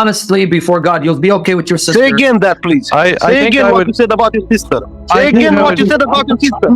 honestly before God, you'll be okay with your sister. Say again that, please. I Say think again I what would. you said about your sister. I Say think again I what you would- said about your sister.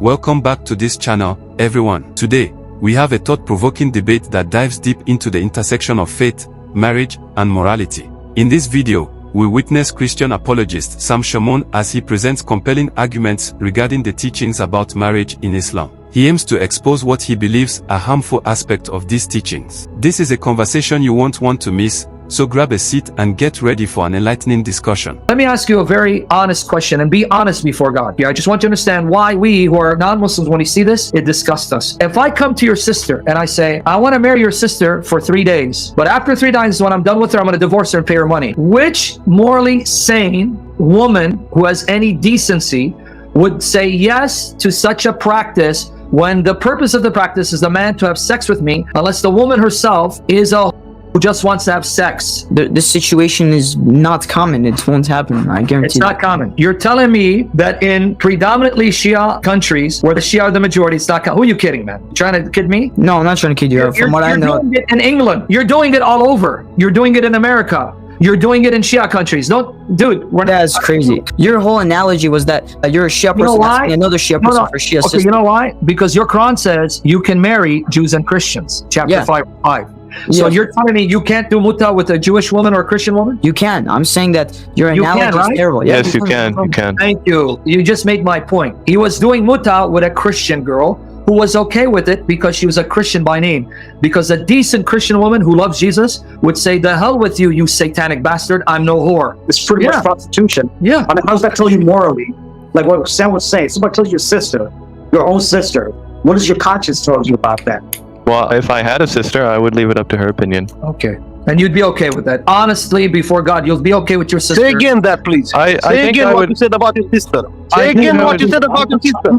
Welcome back to this channel, everyone. Today, we have a thought-provoking debate that dives deep into the intersection of faith, marriage, and morality. In this video, we witness Christian apologist Shamoun as he presents compelling arguments regarding the teachings about marriage in Islam. He aims to expose what he believes are harmful aspects of these teachings. This is a conversation you won't want to miss, so grab a seat and get ready for an enlightening discussion. Let me ask you a very honest question, and be honest before God. Yeah, I just want you to understand why we who are non-Muslims, when we see this, it disgusts us. If I come to your sister and I say, I want to marry your sister for 3 days, but after 3 days, when I'm done with her, I'm going to divorce her and pay her money. Which morally sane woman who has any decency would say yes to such a practice when the purpose of the practice is the man to have sex with me, unless the woman herself is a who just wants to have sex? This situation is not common. It won't happen. I guarantee. It's not common. You're telling me that in predominantly Shia countries, where the Shia are the majority, it's not common. Who are you kidding, man? You trying to kid me? No, I'm not trying to kid you. From what I know, you're doing it in England. You're doing it all over. You're doing it in America. You're doing it in Shia countries. Dude, that's crazy. Your whole analogy was that you're a Shia person, you know why? asking another Shia person for Shia sister. You know why? Because your Quran says you can marry Jews and Christians. Chapter 5. So you're telling me you can't do muta with a Jewish woman or a Christian woman? You can. I'm saying that your analogy is terrible. Yes, you can. You can. Thank you. You just made my point. He was doing muta with a Christian girl who was okay with it because she was a Christian by name. Because a decent Christian woman who loves Jesus would say, the hell with you, you satanic bastard. I'm no whore. It's pretty much prostitution. Yeah. I mean, how does that tell you morally? Like what Sam was saying, somebody tells your sister, your own sister. What does your conscience tell you about that? Well, if I had a sister, I would leave it up to her opinion. Okay. And you'd be okay with that. Honestly, before God, you'll be okay with your sister. Say again that, please. I Say think again I what would. you said about your sister. I Say think again I what would- you said about your sister.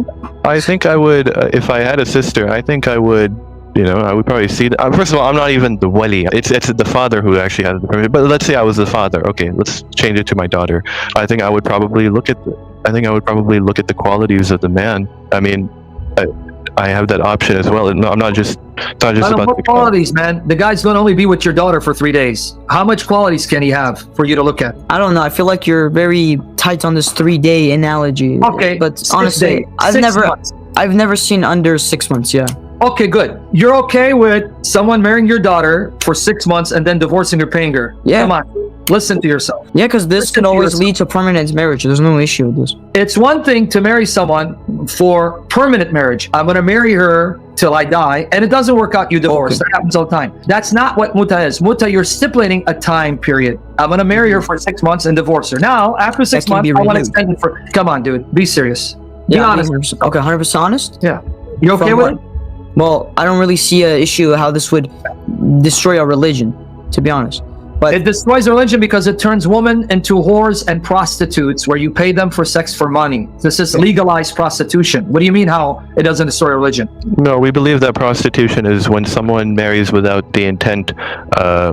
I think I would, if I had a sister, I think I would, I would probably see that. First of all, I'm not even the wali. It's the father who actually has the permission. But let's say I was the father. Okay, let's change it to my daughter. I think I would probably look at the qualities of the man. I mean, I have that option as well. No, I'm not just. It's not just about what the qualities, man. The guy's going to only be with your daughter for 3 days. How much qualities can he have for you to look at? I don't know. I feel like you're very tight on this 3-day analogy. Okay, but 6 honestly, days. 6 months. I've never seen under 6 months. Yeah. Okay, good. You're okay with someone marrying your daughter for 6 months and then divorcing her, paying her? Yeah. Come on. Listen to yourself. Yeah, because this Listen can to always yourself. lead to permanent marriage. There's no issue with this. It's one thing to marry someone for permanent marriage. I'm going to marry her till I die, and it doesn't work out, you divorce. Okay. That happens all the time. That's not what muta is. Muta, you're stipulating a time period. I'm going to marry her for 6 months and divorce her. Now, after 6 That can months, be I want to renewed. extend it for... Come on, dude. Be serious. Be Yeah, honest. 100%. Okay, 100% honest. Yeah. You okay From with what- it? Well, I don't really see an issue how this would destroy our religion, to be honest. But It destroys religion because it turns women into whores and prostitutes where you pay them for sex for money. This is legalized prostitution. What do you mean how it doesn't destroy religion? No, we believe that prostitution is when someone marries without the intent,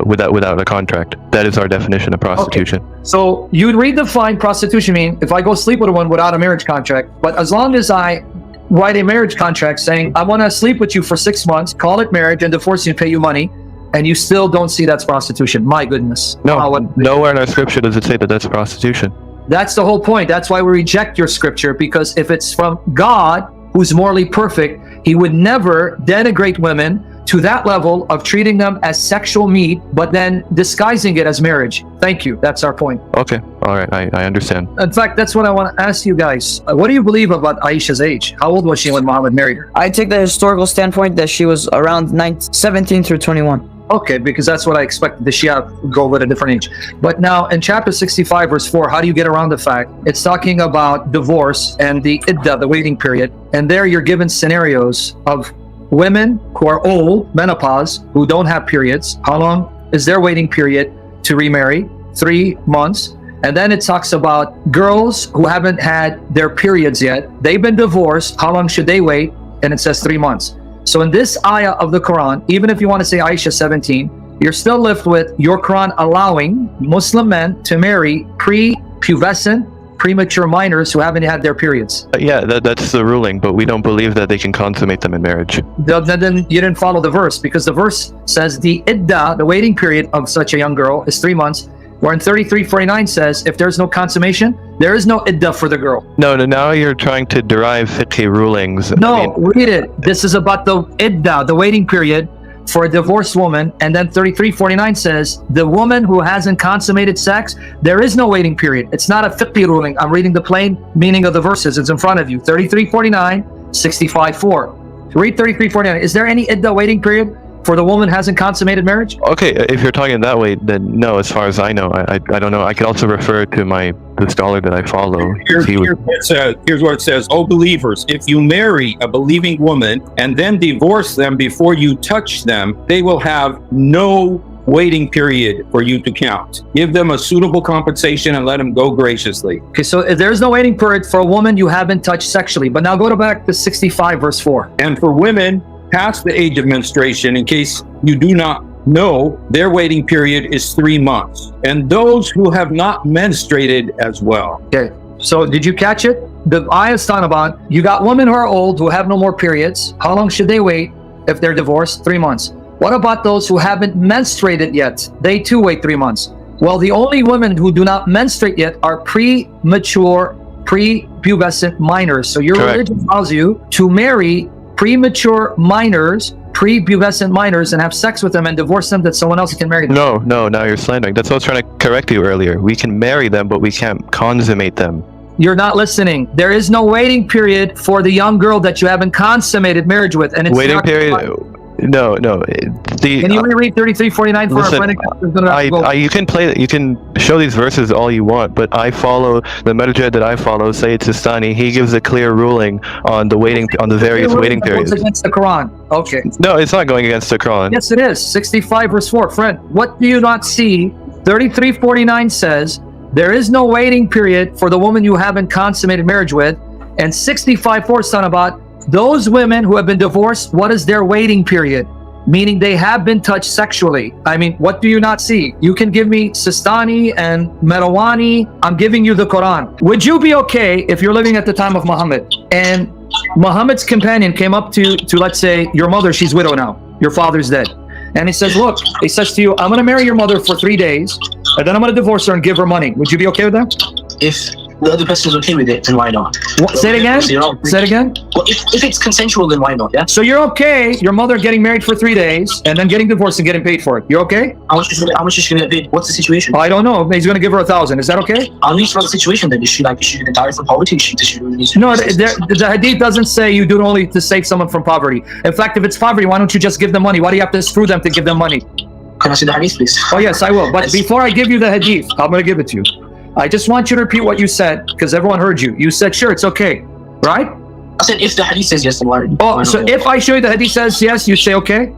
without a contract. That is our definition of prostitution. So you'd redefine prostitution mean if I go sleep with one without a marriage contract, but as long as I write a marriage contract saying I want to sleep with you for 6 months, call it marriage and divorce you and pay you money, and you still don't see that's prostitution. My goodness. No, Wow, nowhere in our scripture does it say that that's prostitution. That's the whole point. That's why we reject your scripture, because if it's from God, who's morally perfect, he would never denigrate women to that level of treating them as sexual meat, but then disguising it as marriage. Thank you. That's our point. Okay, all right, I understand. In fact, that's what I want to ask you guys. What do you believe about Aisha's age? How old was she when Muhammad married her? I take the historical standpoint that she was around 17 through 21. Okay, because that's what I expected. The Shia go with a different age. But now in chapter 65, verse 4, how do you get around the fact? It's talking about divorce and the iddah, the waiting period. And there you're given scenarios of women who are old, menopause, who don't have periods. How long is their waiting period to remarry? 3 months. And then it talks about girls who haven't had their periods yet. They've been divorced. How long should they wait? And it says 3 months. So in this ayah of the Quran, even if you want to say Aisha 17, you're still left with your Quran allowing Muslim men to marry pre-pubescent, premature minors who haven't had their periods. Yeah, that's the ruling, but we don't believe that they can consummate them in marriage. Then you didn't follow the verse, because the verse says the idda, the waiting period of such a young girl, is 3 months. Where in 33:49 says, if there's no consummation, there is no idda for the girl. No, now you're trying to derive fiqh rulings. No, read it. This is about the idda, the waiting period for a divorced woman. And then 33:49 says, the woman who hasn't consummated sex, there is no waiting period. It's not a fiqh ruling. I'm reading the plain meaning of the verses. It's in front of you. 33:49, 65:4. Read 33:49. Is there any idda waiting period for the woman who hasn't consummated marriage? Okay, if you're talking that way, then no, as far as I know. I don't know. I could also refer to the scholar that I follow. Here's what it says. Oh, believers, if you marry a believing woman and then divorce them before you touch them, they will have no waiting period for you to count. Give them a suitable compensation and let them go graciously. Okay, so there's no waiting period for a woman you haven't touched sexually. But now go back to 65 verse 4. And for women past the age of menstruation, in case you do not know, their waiting period is 3 months. And those who have not menstruated as well. Okay, so did you catch it? The ayah is talking about, you got women who are old, who have no more periods. How long should they wait if they're divorced? 3 months. What about those who haven't menstruated yet? They too wait 3 months. Well, the only women who do not menstruate yet are premature, prepubescent minors. So your Correct. religion allows you to marry premature minors, prepubescent minors, and have sex with them and divorce them, that someone else can marry them. No, now you're slandering. That's what I was trying to correct you earlier. We can marry them, but we can't consummate them. You're not listening. There is no waiting period for the young girl that you haven't consummated marriage with. And it's Waiting not- period? No. Can you reread 33:49 for Listen, our friend? you can play. You can show these verses all you want, but I follow the Marja that I follow, Sayyid Sistani. He gives a clear ruling on the various waiting periods. It's against the Quran. Okay. No, it's not going against the Quran. Yes, it is. 65 verse 4. Friend, what do you not see? 33:49 says, there is no waiting period for the woman you haven't consummated marriage with. And 65:4 is talking about those women who have been divorced, what is their waiting period? Meaning they have been touched sexually. I mean, what do you not see? You can give me Sistani and Merawani. I'm giving you the Quran. Would you be okay if you're living at the time of Muhammad and Muhammad's companion came up to let's say, your mother, she's widow now, your father's dead. And he says, look, he says to you, I'm going to marry your mother for 3 days, and then I'm going to divorce her and give her money. Would you be okay with that? If the other person is okay with it, then why not? Say it again? Say it again? Well, if it's consensual, then why not? Yeah. So you're okay, your mother getting married for 3 days and then getting divorced and getting paid for it. You're okay? How much is she gonna get paid? What's the situation? I don't know. He's going to give her 1,000. Is that okay? I'll need to know the situation then. Is she gonna die from poverty? Does she really need to? No, the hadith doesn't say you do it only to save someone from poverty. In fact, if it's poverty, why don't you just give them money? Why do you have to screw them to give them money? Can I see the hadith, please? Oh yes, I will. But before I give you the hadith, I'm going to give it to you. I just want you to repeat what you said, because everyone heard you. You said, sure, it's okay. Right? I said if the hadith says yes, then why? Oh, so if I show you the hadith says yes, you say okay?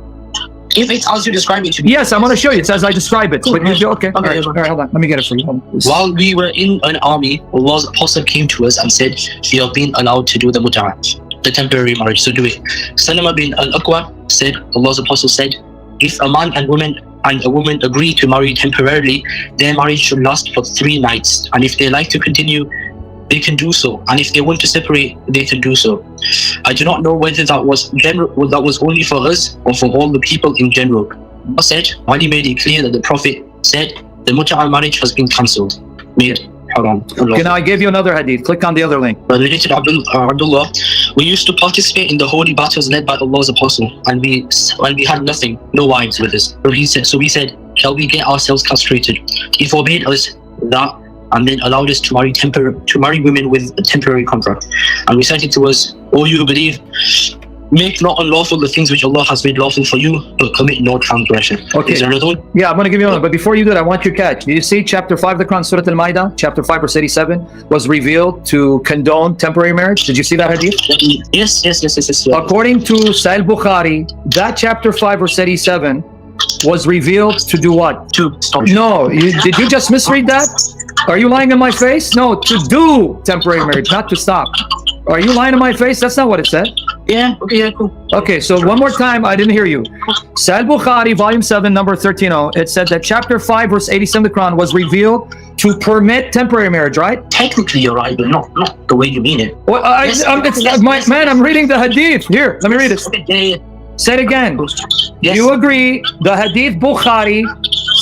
If it's as you describe it to me. Yes, I'm going to show you. It says I describe it. But you do okay. All right, yes, all right, hold on. Let me get it for you. Hold on. While we were in an army, Allah's apostle came to us and said, you have been allowed to do the mut'ah, the temporary marriage, so do it. Salama bin al-Aqwa said, Allah's apostle said, if a man and a woman agree to marry temporarily, their marriage should last for 3 nights. And if they like to continue, they can do so. And if they want to separate, they can do so. I do not know whether that was only for us or for all the people in general. I said, Ali made it clear that the Prophet said, the mut'ah marriage has been cancelled. Made haram. Okay, now I gave you another hadith. Click on the other link. Related to Abdullah, we used to participate in the holy battles led by Allah's apostle, and we had nothing, no wives with us. So we said, shall we get ourselves castrated? He forbade us that, and then allowed us to marry women with a temporary contract. And recited to us, O you who believe, make not unlawful the things which Allah has made lawful for you, but commit no transgression. Okay. Is there another one? Yeah, I'm going to give you another. But before you do that, I want you to catch. Do you see chapter 5 of the Quran, Surah Al-Ma'idah, chapter 5, verse 87, was revealed to condone temporary marriage? Did you see that hadith? Yes. According to Sahih Bukhari, that chapter 5, verse 87 was revealed to do what? To stop. No, did you just misread that? Are you lying in my face? No, to do temporary marriage, not to stop. Are you lying in my face? That's not what it said. Yeah, okay, yeah, cool. Okay, so one more time, I didn't hear you. Sahih Bukhari, volume 7, number 13, it said that chapter 5, verse 87 of the Quran was revealed to permit temporary marriage, right? Technically, you're right, but not the way you mean it. Well, man, I'm reading the hadith. Here, let me read it. Say it again. Yes. You agree the hadith Bukhari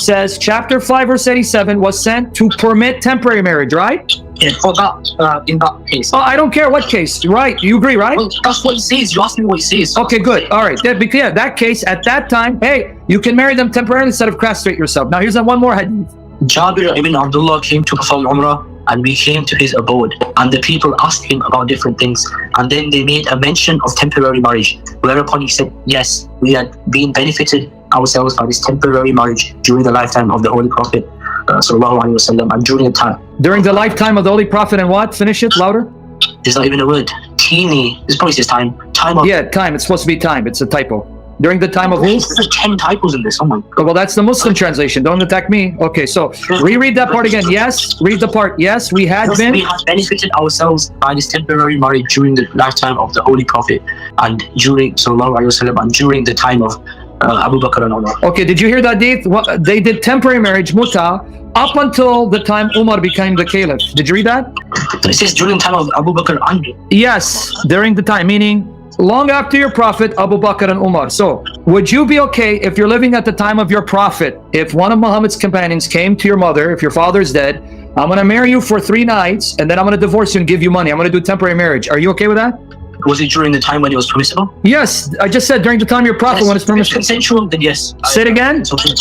says chapter 5 verse 87 was sent to permit temporary marriage, right? Yeah, for that, in that case. Oh, I don't care what case. Right. You agree, right? Well, that's what it says. You asked me what it says. Okay, good. All right. Yeah, that case, at that time, hey, you can marry them temporarily instead of castrate yourself. Now, here's one more hadith. Jabir ibn Abdullah came to perform Umrah, and we came to his abode, and the people asked him about different things, and then they made a mention of temporary marriage, whereupon he said, yes, we had been benefited ourselves by this temporary marriage during the lifetime of the Holy Prophet sallallahu alaihi wasallam, and during the time. During the lifetime of the Holy Prophet and what? Finish it louder. There's not even a word. Teeny. This probably says time. Time of. Yeah, time. It's supposed to be time. It's a typo. During the time of who? There's 10 typos in this. Oh my God. Well, that's the Muslim translation. Don't attack me. Okay, so reread that part again. Yes, read the part. Yes, we had Yes, been. we had benefited ourselves by this temporary marriage during the lifetime of the Holy Prophet, and during sallallahu alaihi wasallam, and during the time of Abu Bakr and Umar. Okay, did you hear that, Deeth? They did temporary marriage, muta, up until the time Umar became the caliph. Did you read that? It says during the time of Abu Bakr and Yes, during the time, meaning long after your prophet, Abu Bakr and Umar. So, would you be okay if you're living at the time of your prophet, if one of Muhammad's companions came to your mother, if your father's dead, I'm going to marry you for 3 nights, and then I'm going to divorce you and give you money. I'm going to do temporary marriage. Are you okay with that? Was it during the time when it was permissible? Yes, I just said during the time of your prophet Yes. when it's If it's permissible. consensual, then yes. Say it again. It's okay.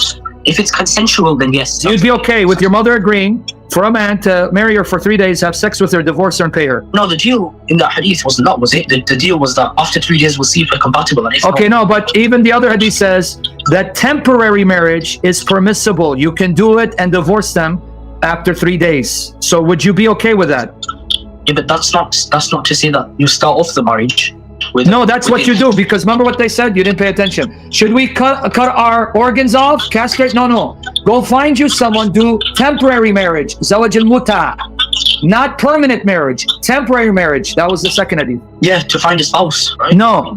If it's consensual, then yes. You'd be okay with your mother agreeing for a man to marry her for 3 days, have sex with her, divorce her, and pay her. No, the deal in that hadith was not, was it? The deal was that after 3 days we'll see if we're compatible. And if Okay, not, no, but even the other hadith says that temporary marriage is permissible. You can do it and divorce them after 3 days. So would you be okay with that? yeah, but that's not to say that you start off the marriage with. No, that's what you do, because remember what they said? You didn't pay attention. Should we cut our organs off? Castrate? No. Go find you someone, do temporary marriage. Zawaj al-muta. Not permanent marriage. Temporary marriage. That was the second hadith. Yeah, to find a spouse, right? No,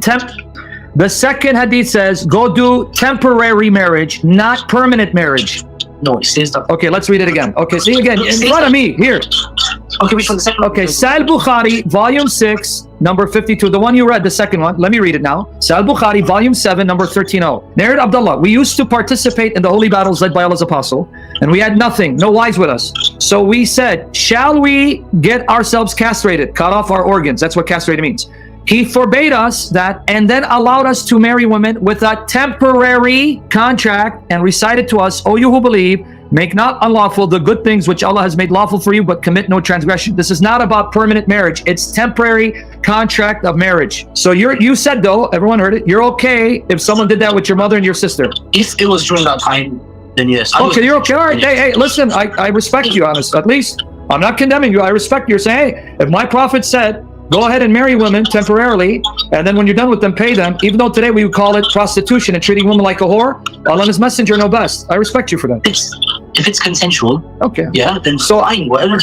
the second hadith says go do temporary marriage, not permanent marriage. No, it says that. Okay, let's read it again. Okay, see again, in front of me, here. Okay, which one? The second one? Okay, Sahih Bukhari, volume 6, number 52. The one you read, the second one. Let me read it now. Sahih Bukhari, volume 7, number 13. Narrated Abdullah, we used to participate in the holy battles led by Allah's apostle, and we had nothing, no wives with us. So we said, shall we get ourselves castrated, cut off our organs? That's what castrated means. He forbade us that and then allowed us to marry women with a temporary contract and recited to us, O you who believe, make not unlawful the good things which Allah has made lawful for you, but commit no transgression. This is not about permanent marriage. It's temporary contract of marriage. So you said though, everyone heard it, you're okay if someone did that with your mother and your sister. If it was during that time, then yes. Okay, you're okay. All right. Hey, listen, I respect you, honest. At least I'm not condemning you. I respect you. You're saying, hey, if my prophet said, go ahead and marry women temporarily, and then when you're done with them, pay them. Even though today we would call it prostitution and treating women like a whore, Allah and His Messenger know best. I respect you for that. If it's consensual, Okay. yeah, then so fine, whatever.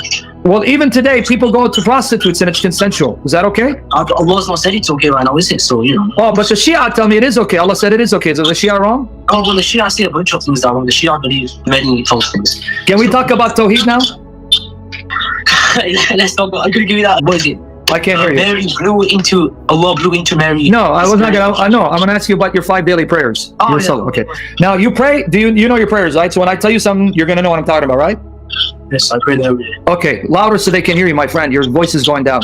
Well, even today, people go to prostitutes and it's consensual. Is that okay? Allah's not said it's okay right now, is it? So, you know. Oh, but the Shia tell me it is okay. Allah said it is okay. Is the Shia wrong? Oh, well, the Shia say a bunch of things that are wrong. The Shia believe many false things. Can we talk about Tawheed now? Let's talk about, I'm going to give you that. What is it? I can't hear you. Allah blew into Mary. No, I was not gonna. No, I'm gonna ask you about your 5 daily prayers. Oh, Your yeah. salah. Okay. Now you pray. Do you know your prayers, right? So when I tell you something, you're gonna know what I'm talking about, right? Yes, I pray that every day. Okay, louder so they can hear you, my friend. Your voice is going down.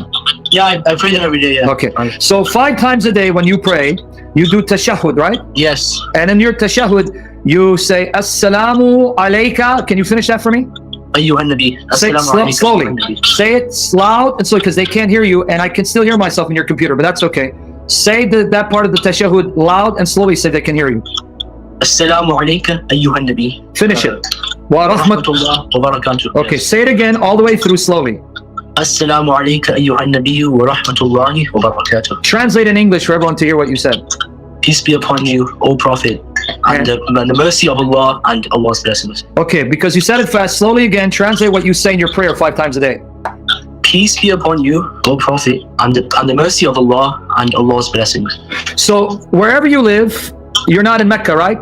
Yeah, I pray that every day, yeah. Okay. So 5 times a day when you pray, you do tashahhud, right? Yes. And in your tashahhud, you say Assalamu alayka. Can you finish that for me? Ayyuhan Nabi. Say it Assalamu alaikum, slowly. ayyuhan Nabi. Say it loud and slow because they can't hear you, and I can still hear myself in your computer, but that's okay. Say that part of the tashahhud loud and slowly so they can hear you. Assalamu alaikum, ayyuhan Nabi. Finish it. Wa rahmat. Rahmatullah wa barakatuh. Okay, say it again all the way through slowly. Assalamu alaikum, ayyuhan Nabi wa rahmatullahi wa barakatuh. Translate in English for everyone to hear what you said. Peace be upon you, O Prophet, and the mercy of Allah and Allah's blessings. Okay, because you said it fast, slowly again, translate what you say in your prayer 5 times a day. Peace be upon you, O Prophet, and the mercy of Allah and Allah's blessings. So, wherever you live, you're not in Mecca, right?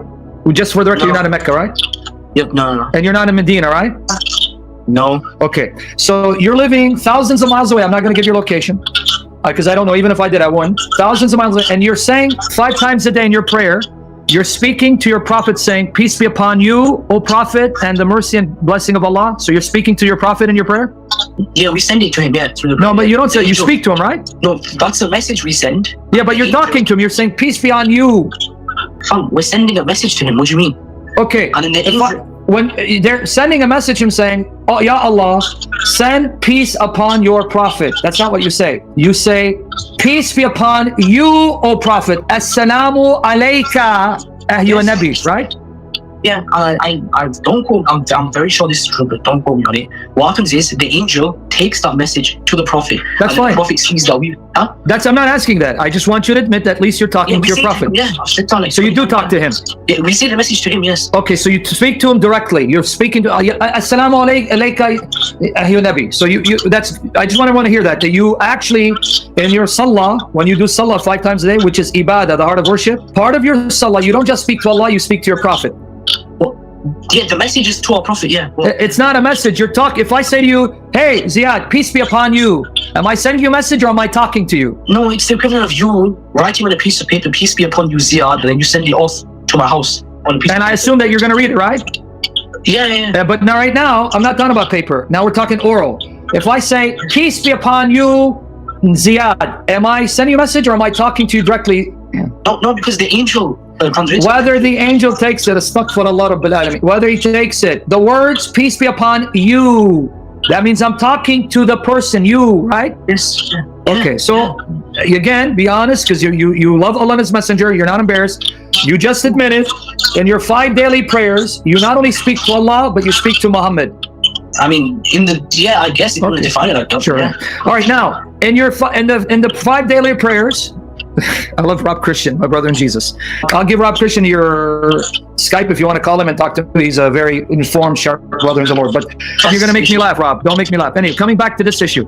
Just for the record, No. you're not in Mecca, right? Yep, no. And you're not in Medina, right? No. Okay, so you're living thousands of miles away. I'm not going to give your location because I don't know. Even if I did, I wouldn't. Thousands of miles away, and you're saying 5 times a day in your prayer, you're speaking to your prophet, saying, "Peace be upon you, O prophet, and the mercy and blessing of Allah." So you're speaking to your prophet in your prayer. Yeah, we send it to him. Yeah, through the. No, but you don't say. You speak to him, right? No, that's a message we send. Yeah, but you're talking to him. You're saying, "Peace be on you." We're sending a message to him. What do you mean? Okay. And then the angel. When they're sending a message, him saying, "Oh, Ya Allah, send peace upon your prophet." That's not what you say. You say, "Peace be upon you, O prophet. Assalamu alayka, ayyuhan nabi," right? Yeah, I don't quote. I'm very sure this is true, but don't quote me on it. What happens is the angel takes that message to the prophet. That's and fine. The prophet sees that we. Huh? I'm not asking that. I just want you to admit that at least you're talking Yeah, to your prophet. So you do talk to him. Yeah, we say the message to him. Yes. Okay, so you speak to him directly. You're speaking to Assalamu alayka, ayyuhan nabi. So you that's. I just want to hear that you actually in your salah, when you do salah 5 times a day, which is ibadah, the heart of worship. Part of your salah, you don't just speak to Allah, you speak to your prophet. Yeah, the message is to our prophet. Yeah. Well, It's not a message. You're talking. If I say to you, "Hey, Ziad, peace be upon you," am I sending you a message or am I talking to you? no, it's the equivalent of you writing on a piece of paper, "Peace be upon you, Ziad," and then you send it off to my house on a piece. And I assume that you're going to read it, right? Yeah. But now, right now, I'm not talking about paper. Now we're talking oral. If I say, "Peace be upon you, Ziad," am I sending you a message or am I talking to you directly? No, because the angel translates. Whether the angel takes it, astaghfirullah rabbil alamin, whether he takes it, the words, "Peace be upon you," that means I'm talking to the person, you, right? Yes. Okay, so again, be honest, because you love Allah and His Messenger. You're not embarrassed. You just admitted in your 5 daily prayers, you not only speak to Allah, but you speak to Muhammad. I mean, I guess if you want to define it like that. Sure. Yeah. All right, now in the 5 daily prayers, I love Rob Christian, my brother in Jesus. I'll give Rob Christian your Skype if you want to call him and talk to him. He's a very informed, sharp brother in the Lord. But you're gonna make me laugh, Rob. Don't make me laugh. Anyway, coming back to this issue.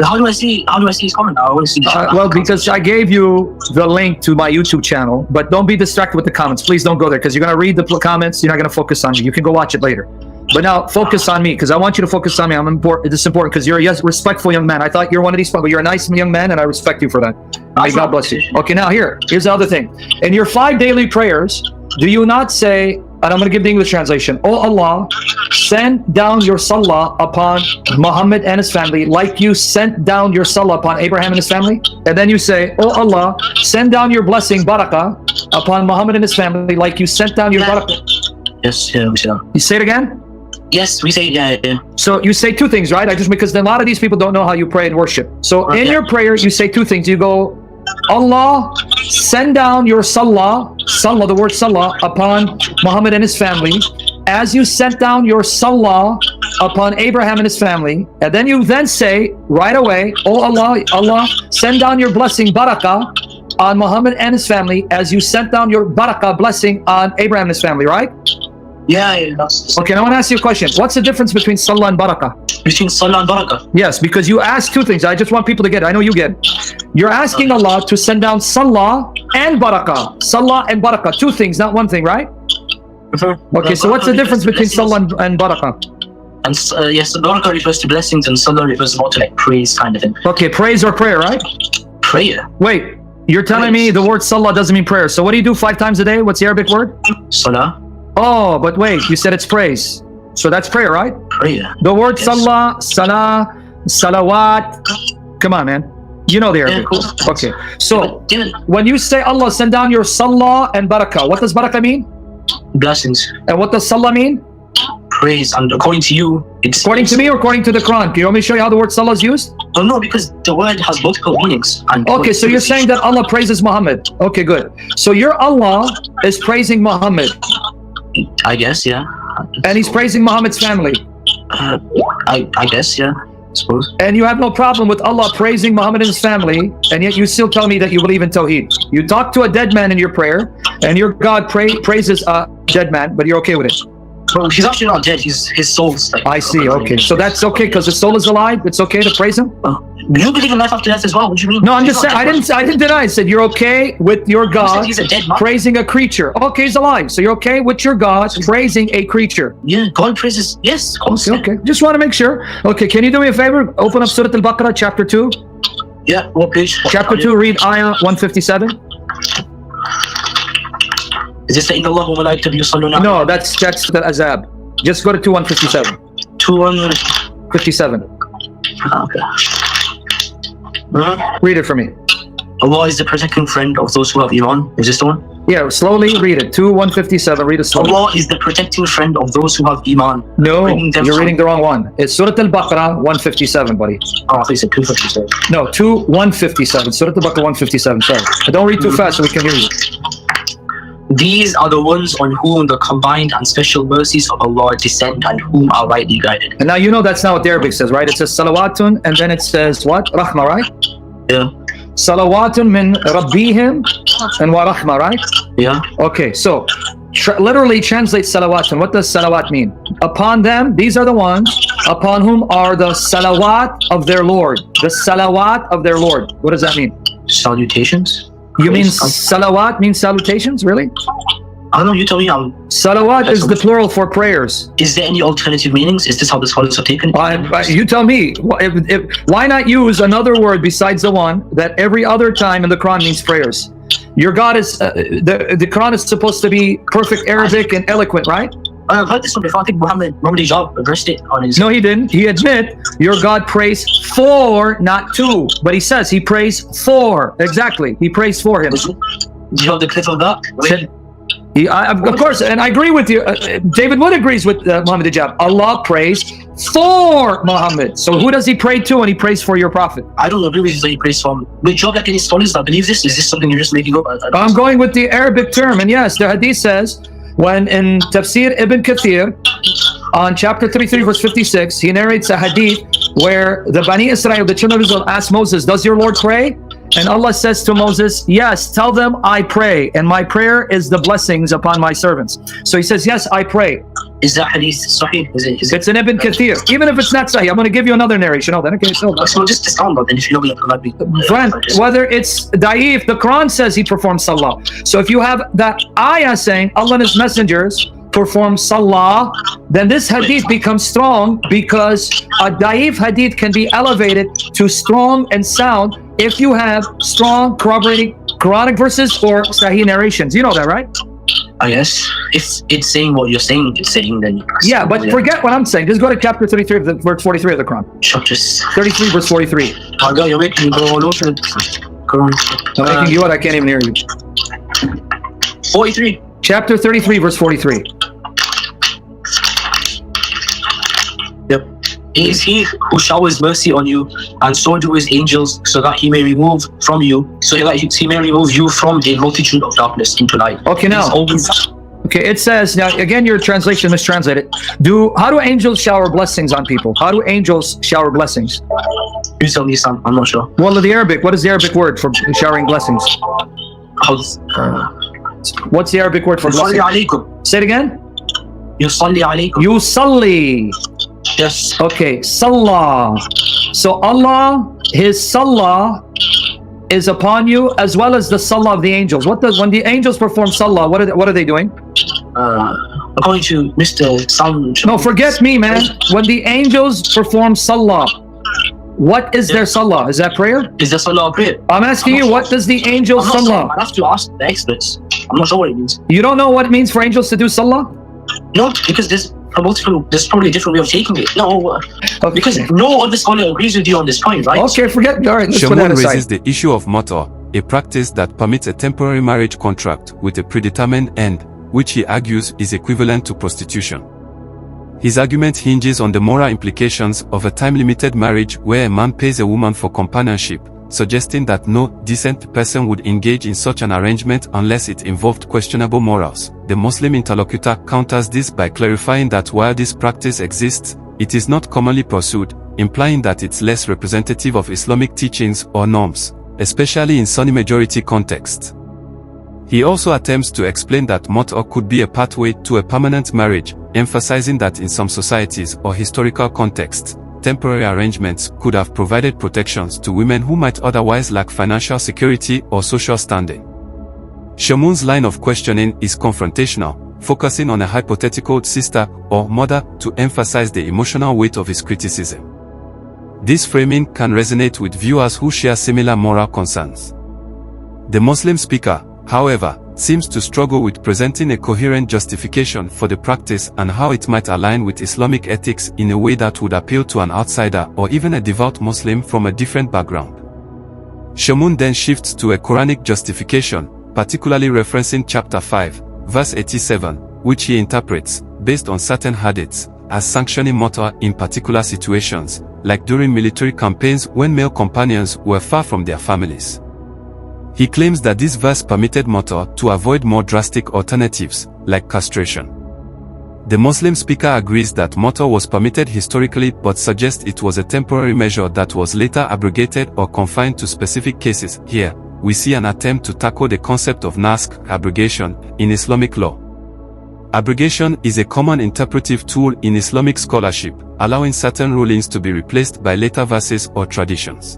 How do I see his comment? I want to see. Well, because I gave you the link to my YouTube channel, but don't be distracted with the comments. Please don't go there because you're going to read the comments. You're not going to focus on me. You can go watch it later. But now focus on me because I want you to focus on me. This is important because you're a respectful young man. I thought you're one of these people. You're a nice young man and I respect you for that. May God bless you. Okay, now here's the other thing. In your 5 daily prayers, do you not say, and I'm going to give the English translation, "Oh Allah, send down your salah upon Muhammad and his family like you sent down your salah upon Abraham and his family"? And then you say, "Oh Allah, send down your blessing, barakah, upon Muhammad and his family like you sent down your barakah." Yes, yeah, we say that. You say it again? Yes, we say yeah. So you say 2 things, right? Because a lot of these people don't know how you pray and worship. So in your prayer, you say 2 things. You go, "Allah, send down your salah, the word salah, upon Muhammad and his family, as you sent down your salah upon Abraham and his family." And then you say right away, "Oh Allah, send down your blessing, barakah, on Muhammad and his family, as you sent down your barakah blessing on Abraham and his family," right? Yeah, that's Okay, now I want to ask you a question. What's the difference between salah and barakah? between salah and barakah. Yes, because you asked 2 things. I just want people to get it. I know you get it. You're asking Allah to send down salah and barakah. Salah and barakah. 2 things, not 1 thing, right? Okay, so what's the difference between salah and barakah? And yes, barakah refers to blessings and salah refers more to like praise kind of thing. Okay, praise or prayer, right? Prayer. Wait, you're telling me the word salah doesn't mean prayer. So what do you do 5 times a day? What's the Arabic word? Salah. Oh, but wait, you said it's praise. So that's prayer, right? Prayer. The word Yes. salah, salawat. Come on, man. You know the Arabic. cool. Okay, so Yeah, when you say Allah send down your salah and barakah, what does barakah mean? blessings, And what does salah mean? praise, and according to you, it's According to me or according to the Quran? Can you want me to show you how the word salah is used? Well, no, because the word has multiple meanings. And Okay, so you're saying that Allah praises Muhammad. Okay, good. So your Allah is praising Muhammad, I guess, yeah. and he's praising Muhammad's family. I guess, yeah. I suppose. And you have no problem with Allah praising Muhammad and his family, and yet you still tell me that you believe in Tawheed. You talk to a dead man in your prayer, and your God praises a dead man, but you're okay with it. Well, he's actually not dead. His soul's like. I see, okay. So that's okay, because his soul is alive? It's okay to praise him? Well, You believe in life after death as well. What do you mean? No, I'm He's just not saying. dead, I didn't deny. I said you're okay with your bro. You said God he's a dead man. praising a creature. Okay, he's alive. So you're okay with your God praising a creature. Yeah, God praises. Yes, of course. Okay. Just want to make sure. Okay, can you do me a favor? Open up Surah Al-Baqarah, chapter 2. Yeah, what page? Chapter 2, read ayah 157. Is this the Inna Allah wa malaikatahu yusalluna? No, that's the Azab. Just go to 157. 57. Okay. Read it for me. Allah is the protecting friend of those who have Iman. Is this the one? Yeah, slowly read it. 157. Read it slowly. Allah is the protecting friend of those who have Iman. No, bringing them you're from- reading the wrong one. It's Surah Al-Baqarah 157, buddy. Oh, I think it's 257. No, 157. Surah Al-Baqarah 157. Sorry. Don't read too fast so we can hear you. These are the ones on whom the combined and special mercies of Allah descend and whom are rightly guided. And now you know that's not what the Arabic says, right? It says salawatun and then it says what? Rahma, right? Yeah. Salawatun min rabbihim and wa rahma, right? Yeah. Okay, so literally translate salawatun. What does salawat mean? Upon them, these are the ones upon whom are the salawat of their Lord. The salawat of their Lord. What does that mean? Salutations? You mean salawat means salutations? Really? I don't know, you tell me. Salawat is the plural for prayers. Is there any alternative meanings? Is this how the scholars have taken it? You tell me. Why not use another word besides the one that every other time in the Quran means prayers? Your God is, the Quran is supposed to be perfect Arabic and eloquent, right? I've heard this one before. I think Muhammad Hijab addressed it on his... No, he didn't. He admit your God prays for, not to. But he says he prays for. Exactly. He prays for him. Do you have the clip of that? Of course, and I agree with you. David Wood agrees with Muhammad Hijab. Allah prays for Muhammad. So who does he pray to when he prays for your prophet? I don't agree with you that he prays for him. But do you have like any scholars that believe this? Is this something you're just making up? I'm going with the Arabic term. And yes, the hadith says, when in Tafsir Ibn Kathir, on chapter 33, verse 56, he narrates a hadith where the Bani Israel, the children of Israel, asked Moses, does your Lord pray? And Allah says to Moses, yes, tell them I pray, and my prayer is the blessings upon my servants. So he says, yes, I pray. Is that hadith sahih? It's an Ibn Kathir. Even if it's not sahih, I'm going to give you another narration. Oh, then okay, so just discount that then if you know that be. friend, whether it's da'if, the Quran says he performs salah. So if you have that ayah saying Allah and his messengers perform salah, then this hadith becomes strong because a da'if hadith can be elevated to strong and sound if you have strong corroborating Quranic verses or sahih narrations. You know that, right? Yes. If it's saying what you're saying, it's saying then. Yeah, but forget what I'm saying. Just go to chapter 33 of the verse 43 of the Quran. Chapters. 33 verse 43. Oh God, you're making me go all over the Quran. I'm making you what? I can't even hear you. 43. Chapter 33 verse 43. Yep. It is he who showers mercy on you, and so do his angels, so that he may remove from you, so that he may remove you from a multitude of darkness into light. Okay, now. Okay, it says, now again, your translation mistranslated. How do angels shower blessings on people? How do angels shower blessings? You tell me, Sam. I'm not sure. Well, the Arabic, what is the Arabic word for showering blessings? What's the Arabic word for blessing? Say it again. Yusalli alaykum. Yusalli. Yes. Okay, Salah. So Allah, His Salah is upon you as well as the Salah of the angels. When the angels perform Salah, what are they doing? According to Mr. Sam. No, forget me, man. When the angels perform Salah, what is their Salah? Is that prayer? Is that Salah prayer? I'm asking you, what does the angels Salah? I have to ask the experts. I'm not sure what it means. You don't know what it means for angels to do Salah? No, because there's probably a different way of taking it. No, because no other scholar agrees with you on this point, right? Okay, forget. All right, let's put that Shamoun aside. raises the issue of muta, a practice that permits a temporary marriage contract with a predetermined end, which he argues is equivalent to prostitution. His argument hinges on the moral implications of a time-limited marriage where a man pays a woman for companionship, suggesting that no decent person would engage in such an arrangement unless it involved questionable morals. The Muslim interlocutor counters this by clarifying that while this practice exists, it is not commonly pursued, implying that it's less representative of Islamic teachings or norms, especially in Sunni majority contexts. He also attempts to explain that mut'a could be a pathway to a permanent marriage, emphasizing that in some societies or historical contexts, temporary arrangements could have provided protections to women who might otherwise lack financial security or social standing. Shamoun's line of questioning is confrontational, focusing on a hypothetical sister or mother to emphasize the emotional weight of his criticism. This framing can resonate with viewers who share similar moral concerns. The Muslim speaker, however, seems to struggle with presenting a coherent justification for the practice and how it might align with Islamic ethics in a way that would appeal to an outsider or even a devout Muslim from a different background. Shamoun then shifts to a Quranic justification, particularly referencing chapter 5, verse 87, which he interprets, based on certain hadiths, as sanctioning murder in particular situations, like during military campaigns when male companions were far from their families. He claims that this verse permitted murder to avoid more drastic alternatives, like castration. The Muslim speaker agrees that murder was permitted historically but suggests it was a temporary measure that was later abrogated or confined to specific cases. Here, we see an attempt to tackle the concept of naskh, abrogation, in Islamic law. Abrogation is a common interpretive tool in Islamic scholarship, allowing certain rulings to be replaced by later verses or traditions.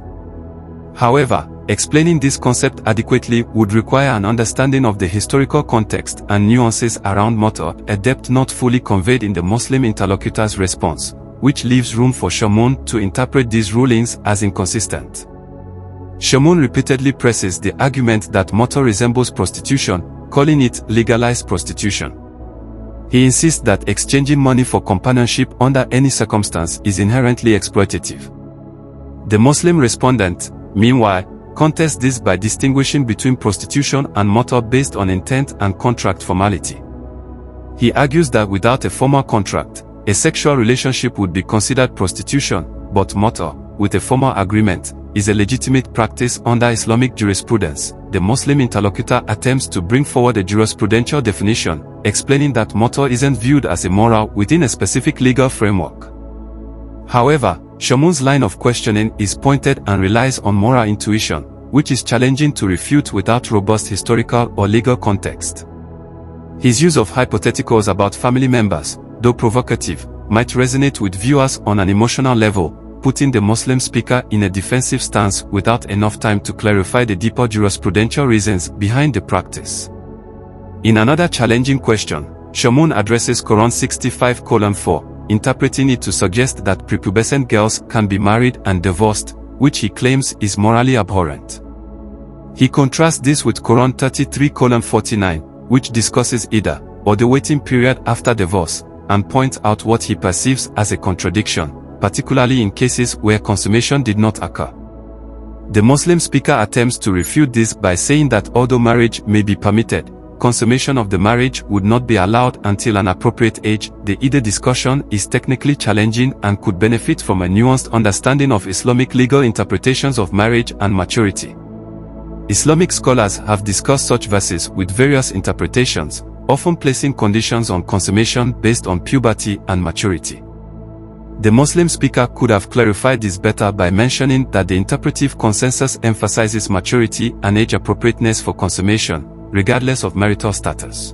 However, explaining this concept adequately would require an understanding of the historical context and nuances around murder, a depth not fully conveyed in the Muslim interlocutor's response, which leaves room for Shamoun to interpret these rulings as inconsistent. Shamoun repeatedly presses the argument that murder resembles prostitution, calling it legalized prostitution. He insists that exchanging money for companionship under any circumstance is inherently exploitative. The Muslim respondent, meanwhile, contests this by distinguishing between prostitution and murder based on intent and contract formality. He argues that without a formal contract, a sexual relationship would be considered prostitution, but murder, with a formal agreement, is a legitimate practice under Islamic jurisprudence. The Muslim interlocutor attempts to bring forward a jurisprudential definition, explaining that murder isn't viewed as immoral within a specific legal framework. However, Shamoun's line of questioning is pointed and relies on moral intuition, which is challenging to refute without robust historical or legal context. His use of hypotheticals about family members, though provocative, might resonate with viewers on an emotional level, putting the Muslim speaker in a defensive stance without enough time to clarify the deeper jurisprudential reasons behind the practice. In another challenging question, Shamoun addresses Quran 65:4, interpreting it to suggest that prepubescent girls can be married and divorced, which he claims is morally abhorrent. He contrasts this with Quran 33:49, which discusses Iddah, or the waiting period after divorce, and points out what he perceives as a contradiction, particularly in cases where consummation did not occur. The Muslim speaker attempts to refute this by saying that although marriage may be permitted, consummation of the marriage would not be allowed until an appropriate age. The Iddah discussion is technically challenging and could benefit from a nuanced understanding of Islamic legal interpretations of marriage and maturity. Islamic scholars have discussed such verses with various interpretations, often placing conditions on consummation based on puberty and maturity. The Muslim speaker could have clarified this better by mentioning that the interpretive consensus emphasizes maturity and age appropriateness for consummation, regardless of marital status.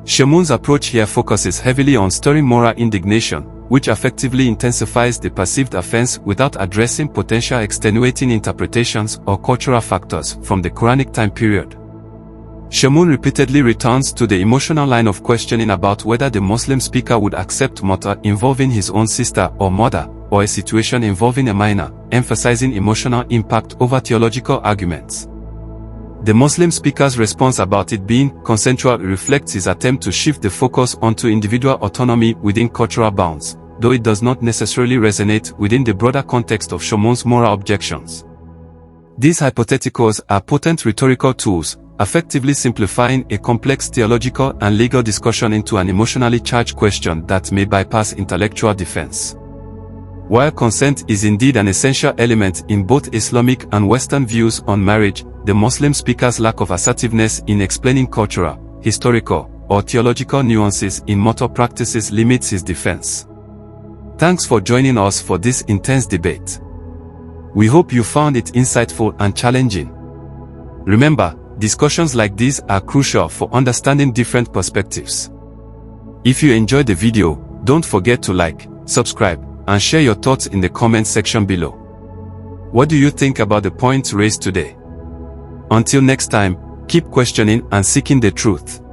Shamoun's approach here focuses heavily on stirring moral indignation, which effectively intensifies the perceived offense without addressing potential extenuating interpretations or cultural factors from the Quranic time period. Shamoun repeatedly returns to the emotional line of questioning about whether the Muslim speaker would accept murder involving his own sister or mother, or a situation involving a minor, emphasizing emotional impact over theological arguments. The Muslim speaker's response about it being consensual reflects his attempt to shift the focus onto individual autonomy within cultural bounds, though it does not necessarily resonate within the broader context of Shamoun's moral objections. These hypotheticals are potent rhetorical tools, effectively simplifying a complex theological and legal discussion into an emotionally charged question that may bypass intellectual defense. While consent is indeed an essential element in both Islamic and Western views on marriage, the Muslim speaker's lack of assertiveness in explaining cultural, historical, or theological nuances in murder practices limits his defense. Thanks for joining us for this intense debate. We hope you found it insightful and challenging. Remember, discussions like these are crucial for understanding different perspectives. If you enjoyed the video, don't forget to like, subscribe, and share your thoughts in the comment section below. What do you think about the points raised today? Until next time, keep questioning and seeking the truth.